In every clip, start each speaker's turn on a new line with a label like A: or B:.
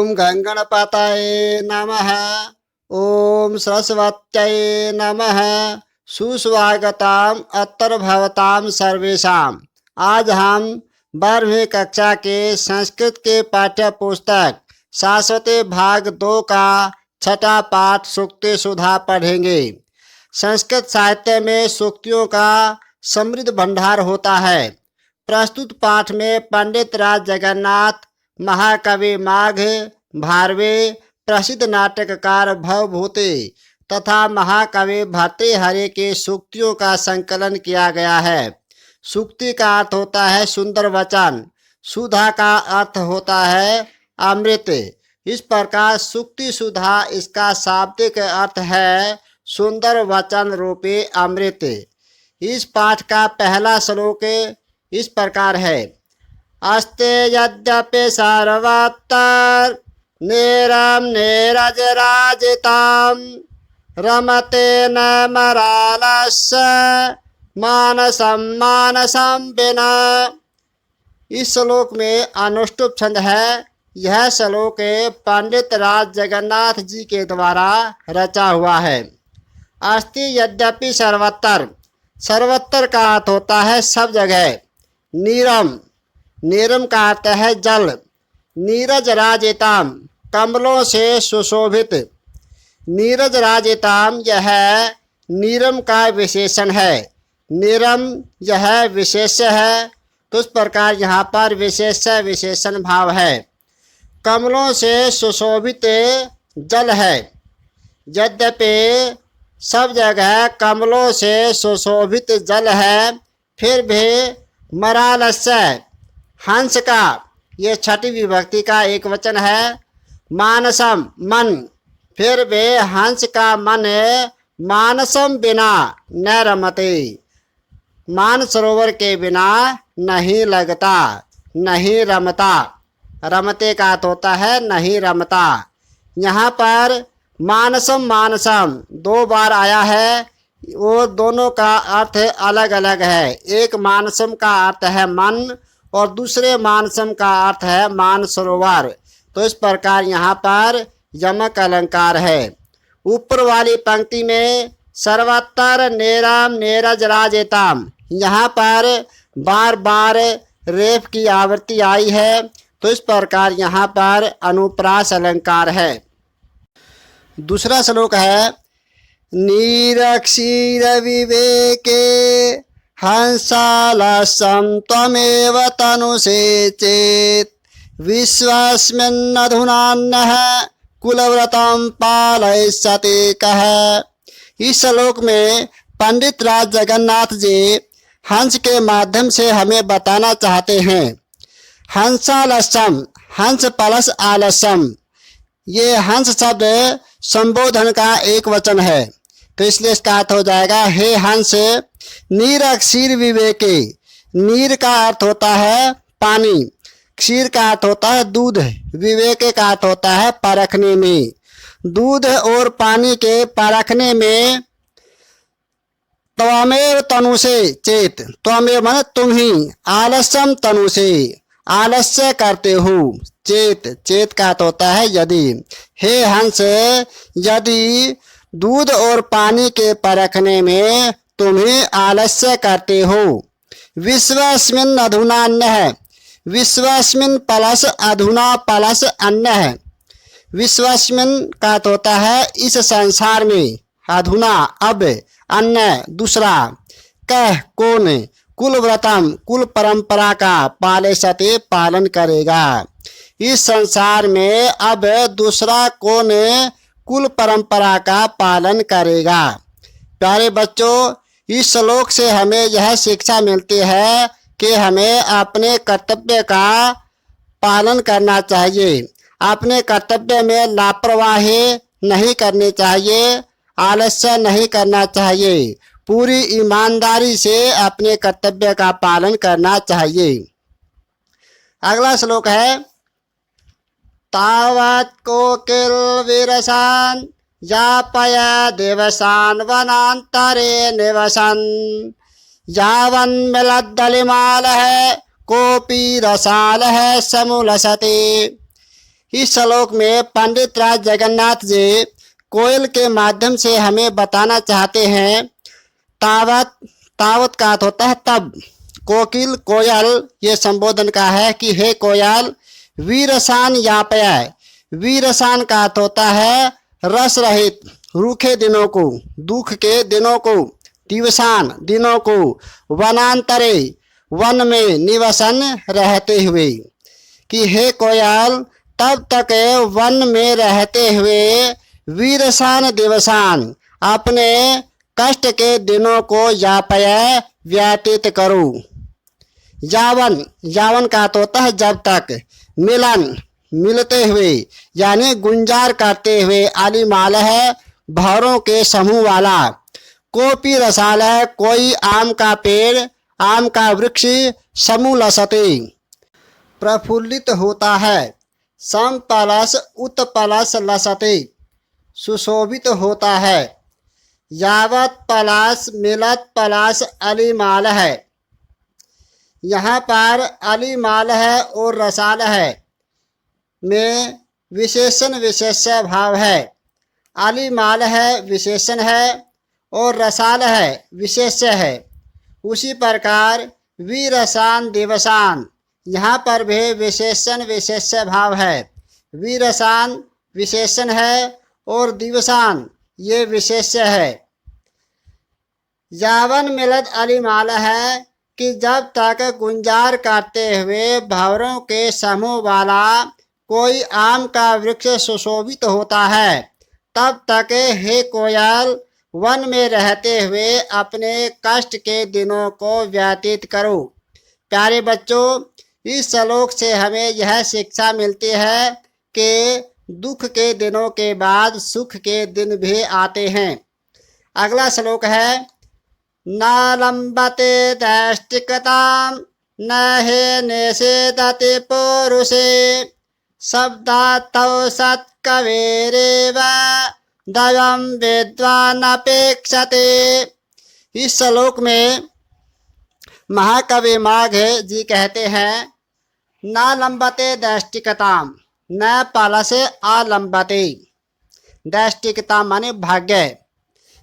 A: ओम गंगणपतये नमः। ओम सरस्वत्यै नमः। सुस्वागतम अत्र भवताम सर्वेषाम। आज हम 12वीं कक्षा के संस्कृत के पाठ्य पुस्तक शाश्वती भाग 2 का 6ठा पाठ सूक्ति सुधा पढ़ेंगे। संस्कृत साहित्य में सूक्तियों का समृद्ध भंडार होता है। प्रस्तुत पाठ में पंडित राज जगन्नाथ, महाकवि माघ, भारवे, प्रसिद्ध नाटककार भवभूति तथा महाकवि भर्तृहरि के सूक्तियों का संकलन किया गया है। सूक्ति का अर्थ होता है सुंदर वचन, सुधा का अर्थ होता है अमृत। इस प्रकार सूक्ति सुधा इसका शाब्दिक अर्थ है सुंदर वचन रूपी अमृत। इस पाठ का पहला श्लोक इस प्रकार है। अस्ते यद्यपि सर्वत्र नेरम नेरजराजिताम रमते न मरालस्य मानसम मानसम बिना। इस श्लोक में अनुष्टुप छंद है। यह श्लोक पंडित राज जगन्नाथ जी के द्वारा रचा हुआ है। अस्ति यद्यपि सर्वत्र, सर्वत्र का अर्थ होता है सब जगह। नीरम, नीरम का अर्थ है जल। नीरज राजिताम, कमलों से सुशोभित। नीरज राजिताम यह नीरम का विशेषण है। नीरम यह विशेष्य है, तो इस प्रकार यहाँ पर विशेष्य विशेषण भाव है। कमलों से सुशोभित जल है। यद्यपि सब जगह कमलों से सुशोभित जल है, फिर भी मरालस्य, हंस का, ये छठी विभक्ति का एक वचन है। मानसम, मन, फिर भी हंस का मन मानसम बिना न रमते, मानसरोवर के बिना नहीं लगता, नहीं रमता। रमते का अर्थ होता है नहीं रमता। यहाँ पर मानसम मानसम 2 बार आया है। वो दोनों का अर्थ अलग अलग है। एक मानसम का अर्थ है मन और दूसरे मानसम का अर्थ है मानसरोवर। तो इस प्रकार यहाँ पर यमक अलंकार है। ऊपर वाली पंक्ति में सर्वत्र नेरम नेरज राजेताम, यहाँ पर बार बार रेफ की आवृत्ति आई है, तो इस प्रकार यहाँ पर अनुप्रास अलंकार है। दूसरा श्लोक है। नीरक्षीर विवेके हंसालसं त्वमेव तनुषे चेत् विश्वस्मिन्नधुनान्यः कुलव्रतं पालयिष्यति कः। इस श्लोक में पंडित राज जगन्नाथ जी हंस के माध्यम से हमें बताना चाहते हैं। हंसालसम, हंस प्लस आलसम, ये हंस शब्द संबोधन का एक वचन है, तो इसलिए इसका अर्थ हो जाएगा हे हंस नीर क्षीर विवेके। नीर का अर्थ होता है पानी, क्षीर का अर्थ होता है दूध, विवेके का अर्थ होता है परखने में। दूध और पानी के परखने में त्वमेव तनुषे चेत, त्वमेव माने तुम ही, आलस्यम तनुषे, आलस्य करते हो, चेत, चेत का अर्थ होता है यदि। हे हंस यदि दूध और पानी के परखने में तुम्हें आलस्य करते हो। विश्वस्मिन अधुना अन्न है। विश्वस्मिन प्लस अधुना प्लस अन्न है। विश्वस्मिन का अर्थ होता है इस संसार में, अधुना अब, अन्न दूसरा, कह कौन, कुल व्रतम कुल परंपरा का, पालयिष्यति पालन करेगा। इस संसार में अब दूसरा कौन कुल परंपरा का पालन करेगा। प्यारे बच्चों, इस श्लोक से हमें यह शिक्षा मिलती है कि हमें अपने कर्तव्य का पालन करना चाहिए। अपने कर्तव्य में लापरवाही नहीं करनी चाहिए, आलस्य नहीं करना चाहिए। पूरी ईमानदारी से अपने कर्तव्य का पालन करना चाहिए। अगला श्लोक है। तावत् कोकिल विरसान यापय दिवसान वनांतरे निवसन यावन् मिलद्दलिमालः कोपी रसालः समुलसते। इस श्लोक में पंडित राज जगन्नाथ जी कोयल के माध्यम से हमें बताना चाहते हैं। तावत तावत का अर्थ होता है तब। कोकिल कोयल ये संबोधन का है कि हे कोयल वीरसान यापय। वीरसान का अर्थ होता है रस रहित, रूखे दिनों को, दुख के दिनों को, दिवसान दिनों को, वनांतरे वन में निवसन रहते हुए। कि हे कोयल तब तक वन में रहते हुए वीरसान दिवसान अपने कष्ट के दिनों को यापय व्यतीत करो। यावन यावन का तो होता है जब तक। मिलन मिलते हुए यानी गुंजार करते हुए। आलिमाल है भौरों के समूह वाला। कोपी रसाल है कोई आम का पेड़, आम का वृक्ष समूह लसते प्रफुल्लित होता है। समपलस उत्पलस लसते सुशोभित होता है। यावत पलास मिलत पलास अलीमाल है। यहाँ पर अलीमाल है और रसाल है में विशेषण विशेष्य भाव है। अलीमाल है विशेषण है और रसाल है विशेष्य है। उसी प्रकार वीरसान दिवसान यहाँ पर भी विशेषण विशेष्य भाव है। वीरसान विशेषण है और दिवसान ये विशेष्य है। यावन मिलत अलीमाल है कि जब तक गुंजार करते हुए भंवरों के समूह वाला कोई आम का वृक्ष सुशोभित होता है, तब तक हे कोयल वन में रहते हुए अपने कष्ट के दिनों को व्यतीत करो। प्यारे बच्चों, इस श्लोक से हमें यह शिक्षा मिलती है कि दुख के दिनों के बाद सुख के दिन भी आते हैं। अगला श्लोक है न लंबते दैष्टिकताम न हे निषेधते पौरुषे शब्दार्थौ सत्कवेरेव दयं विद्वान अपेक्षते। इस श्लोक में महाकवि माघ जी कहते हैं न लंबते दैष्टिकताम न पलसे आलंबते। दैष्टिकता माने भाग्य।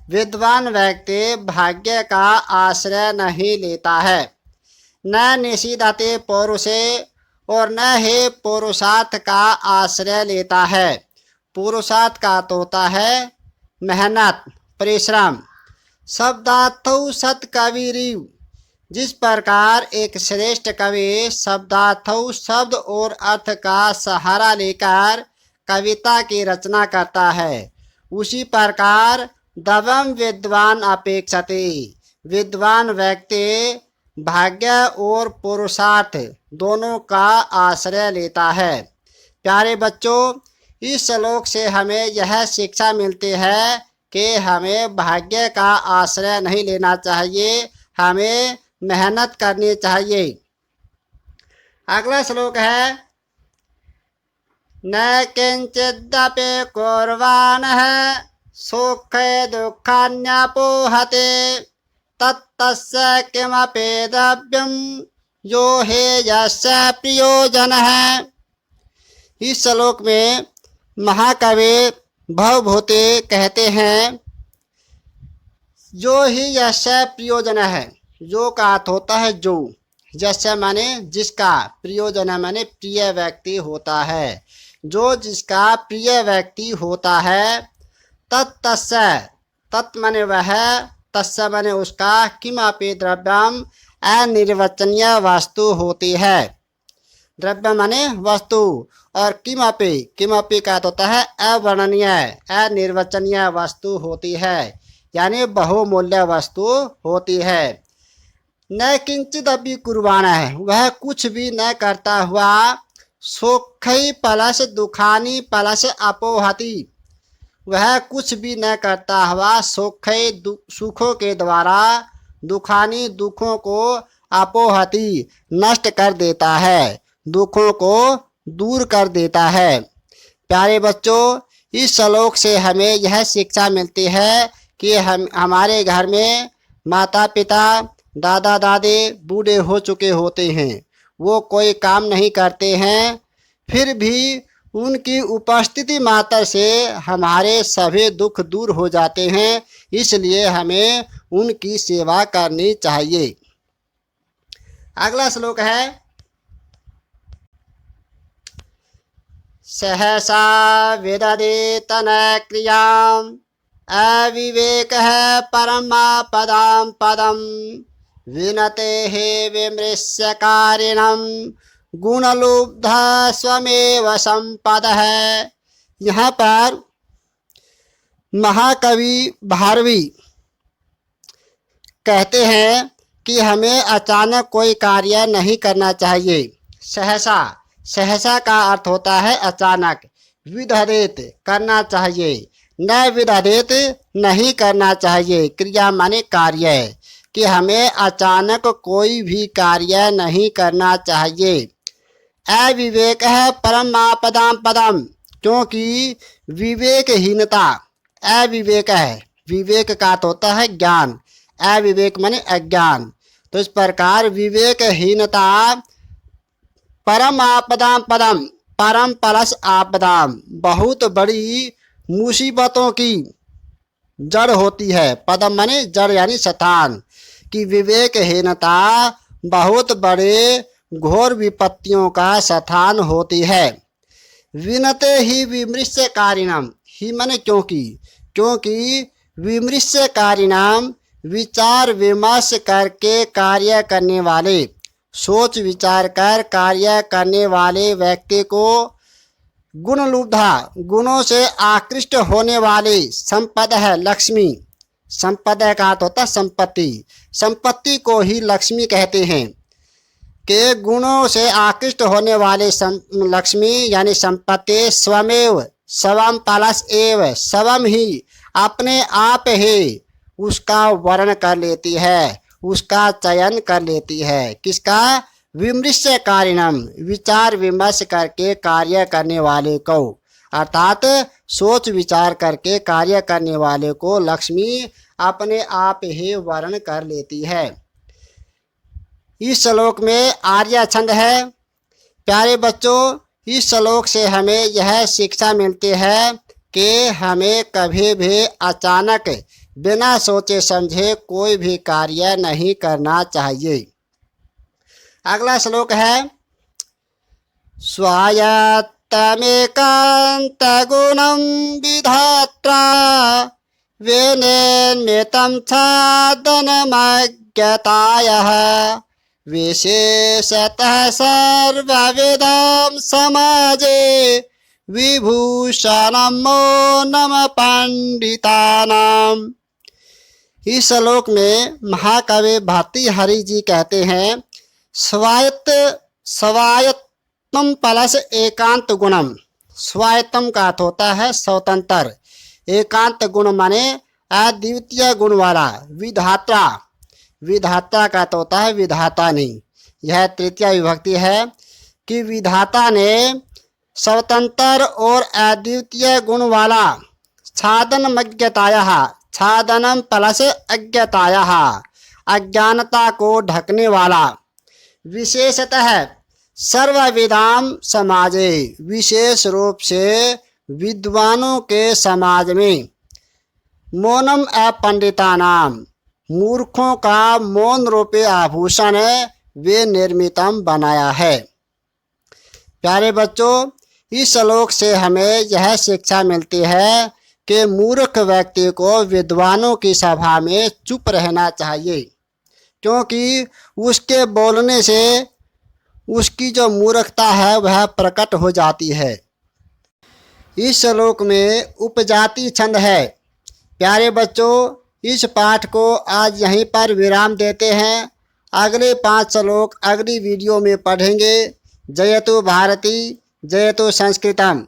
A: विद्वान व्यक्ति भाग्य का आश्रय नहीं लेता है। न निषिद्धते पौरुषे और न हे पुरुषार्थ का आश्रय लेता है। पुरुषार्थ का तो होता है मेहनत परिश्रम। शब्दार्थौ सत्कविरीव, जिस प्रकार एक श्रेष्ठ कवि शब्दार्थौ शब्द और अर्थ का सहारा लेकर कविता की रचना करता है, उसी प्रकार दवम विद्वान अपेक्षते। विद्वान व्यक्ति भाग्य और पुरुषार्थ दोनों का आश्रय लेता है। प्यारे बच्चों, इस श्लोक से हमें यह शिक्षा मिलती है कि हमें भाग्य का आश्रय नहीं लेना चाहिए, हमें मेहनत करनी चाहिए। अगला श्लोक है न किंचिदपि कुर्वाणः सुखे दुःखान्यपोहते तत्तस्य किमपि द्रव्यं यो हेयस्य प्रियोजनः। इस श्लोक में महाकवि भवभूति कहते हैं जो ही यस्य प्रियोजन है। जो का अर्थ होता है जो, यस्य माने जिसका, प्रियोजन माने प्रिय व्यक्ति होता है। जो जिसका प्रिय व्यक्ति होता है तत्तस्य, तत् माने वह, तस्य माने उसका, किमपि द्रव्यम अनिर्वचनीय वस्तु होती है। द्रव्य माने वस्तु और किमपि, किमपि का होता है अवर्णनीय अनिर्वचनीय वस्तु होती है, यानी बहुमूल्य वस्तु होती है। न किंचित अभी कुर्बान है, वह कुछ भी न करता हुआ। सुखई पलस दुखानी पलस अपोहति, वह कुछ भी न करता हुआ सुखई सुखों के द्वारा दुखानी दुखों को अपोहति नष्ट कर देता है, दुखों को दूर कर देता है। प्यारे बच्चों, इस श्लोक से हमें यह शिक्षा मिलती है कि हमारे घर में माता पिता दादा दादी बूढ़े हो चुके होते हैं, वो कोई काम नहीं करते हैं, फिर भी उनकी उपस्थिति मात्र से हमारे सभी दुख दूर हो जाते हैं, इसलिए हमें उनकी सेवा करनी चाहिए। अगला श्लोक है, सहसा विदधेत न क्रियाम् अविवेकः परमापदां पदम् विनतेः विमृश्य कारिणम् गुणलुब्धः स्वमेव संपदः। यहाँ पर महाकवि भारवी कहते हैं कि हमें अचानक कोई कार्य नहीं करना चाहिए। सहसा, सहसा का अर्थ होता है अचानक, विदधेत करना चाहिए, न विदधेत नहीं करना चाहिए, क्रिया माने कार्य, कि हमें अचानक कोई भी कार्य नहीं करना चाहिए। अविवेक है परमापदाम पदम, क्योंकि विवेकहीनता, अविवेक है, विवेक का अर्थ होता है ज्ञान, अविवेक माने अज्ञान, तो इस प्रकार विवेकहीनता परम आपदाम पदम, परम प्लस आपदाम, बहुत बड़ी मुसीबतों की जड़ होती है। पदम माने जड़ यानी स्थान, कि विवेकहीनता बहुत बड़े घोर विपत्तियों का स्थान होती है। विनते ही विमृश्य कारिणाम, ही माने क्योंकि, क्योंकि विमृश्य कारिणाम विचार विमर्श करके कार्य करने वाले, सोच विचार कर कार्य करने वाले व्यक्ति को गुणलुब्धा, गुणों से आकृष्ट होने वाले संपद है लक्ष्मी, संपद का अर्थ होता है संपत्ति, संपत्ति को ही लक्ष्मी कहते हैं, के गुणों से आकृष्ट होने वाले लक्ष्मी यानी संपत्ति स्वमेव, स्वम प्लस एव, स्वम ही अपने आप ही उसका वर्ण कर लेती है, उसका चयन कर लेती है। किसका? विमृश्य कारिणम, विचार विमर्श करके कार्य करने वाले को, अर्थात सोच विचार करके कार्य करने वाले को लक्ष्मी अपने आप ही वर्ण कर लेती है। इस श्लोक में आर्य छंद है। प्यारे बच्चों, इस श्लोक से हमें यह शिक्षा मिलती है कि हमें कभी भी अचानक बिना सोचे समझे कोई भी कार्य नहीं करना चाहिए। अगला श्लोक है, स्वायत्तमेकांत गुणं विधात्रा विनिर्मितं छादनमज्ञतायः विशेषतः सर्वविधं समाजे विभूषणं मौनम पंडितानाम। इस श्लोक में महाकवि भर्तृहरि जी कहते हैं, स्वायत्तम प्लस एकांत गुणम, स्वायत्तम का अर्थ होता है स्वतंत्र, एकांत गुण माने अद्वितीय गुण वाला, विधाता, विधाता का अर्थ होता है विधाता नहीं, यह तृतीय विभक्ति है कि विधाता ने स्वतंत्र और अद्वितीय गुण वाला, छादनमज्ञतायः, छादनम प्लस अज्ञतायः, अज्ञानता को ढकने वाला, विशेषतः सर्वविदाम समाजे, विशेष रूप से विद्वानों के समाज में, मौनम अपंडितानाम, मूर्खों का मौन रूपी आभूषण वे निर्मितम बनाया है। प्यारे बच्चों, इस श्लोक से हमें यह शिक्षा मिलती है कि मूर्ख व्यक्ति को विद्वानों की सभा में चुप रहना चाहिए, क्योंकि उसके बोलने से उसकी जो मूर्खता है वह प्रकट हो जाती है। इस श्लोक में उपजाति छंद है। प्यारे बच्चों, इस पाठ को आज यहीं पर विराम देते हैं। अगले 5 श्लोक अगली वीडियो में पढ़ेंगे। जयतु भारती, जयतु संस्कृतम।